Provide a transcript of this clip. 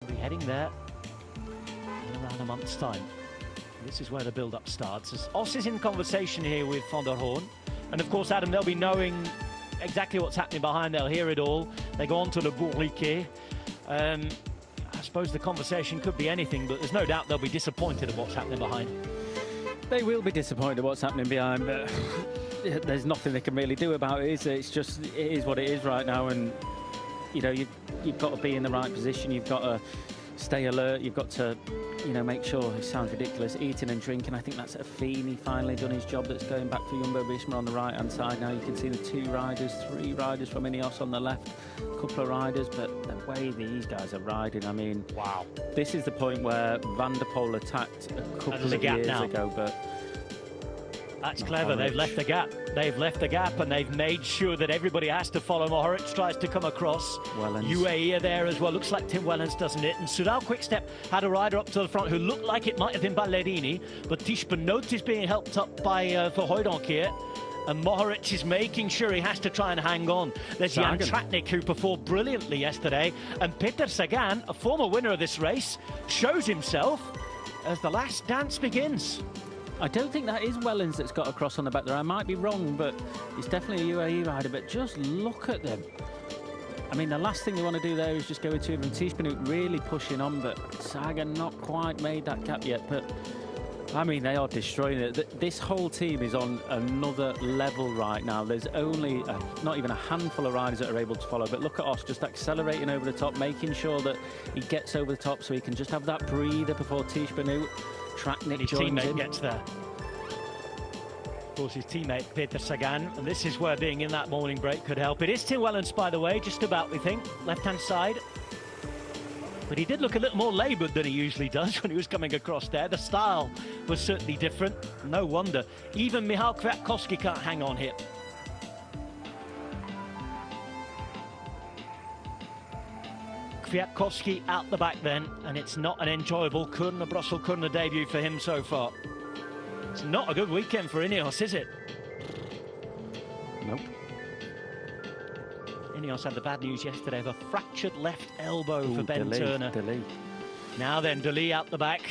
We'll be heading there in around a month's time. This is where the build-up starts. As Os is in conversation here with Van der Hoorn. And of course, Adam, they'll be knowing exactly what's happening behind. They'll hear it all. They go on to the Bourliquet. I suppose the conversation could be anything, but there's no doubt they'll be disappointed at what's happening behind. They will be disappointed at what's happening behind, but there's nothing they can really do about it, is it? It's just, it is what it is right now, and you know, you've got to be in the right position. You've got to stay alert. You've got to, you know, make sure, it sounds ridiculous, eating and drinking. I think that's Affini finally done his job. That's going back for Jumbo-Visma on the right-hand side now. You can see the three riders from Ineos on the left, a couple of riders, but the way these guys are riding, I mean, wow. This is the point where Van der Poel attacked a couple of years ago, but that's clever. They've left the gap. They've left the gap, and they've made sure that everybody has to follow. Mohoric tries to come across. UAE are there as well. Looks like Tim Wellens, doesn't it? And Soudal Quickstep had a rider up to the front who looked like it might have been Ballerini, but Tish Benoot is being helped up by Verhooydonk here. And Mohoric is making sure he has to try and hang on. There's Jan Tratnik, who performed brilliantly yesterday. And Peter Sagan, a former winner of this race, shows himself as the last dance begins. I don't think that is Wellens that's got across on the back there. I might be wrong, but it's definitely a UAE rider. But just look at them. I mean, the last thing they want to do there is just go into them. Tish Benoot really pushing on, but Sagan not quite made that gap yet. But I mean, they are destroying it. This whole team is on another level right now. There's only not even a handful of riders that are able to follow. But look at Os just accelerating over the top, making sure that he gets over the top so he can just have that breather before Tish Benoot. Tratnik his teammate gets there. Of course, his teammate Peter Sagan, and this is where being in that morning break could help. It is Tim Wellens, by the way, just about, we think, left-hand side. But he did look a little more laboured than he usually does when he was coming across there. The style was certainly different. No wonder. Even Michał Kwiatkowski can't hang on here. Kwiatkowski out the back then, and it's not an enjoyable Bruxelles Kuurne debut for him so far. It's not a good weekend for Ineos, is it? Nope. Ineos had the bad news yesterday of a fractured left elbow for Ben Turner. Delay. Now then, Delay out the back.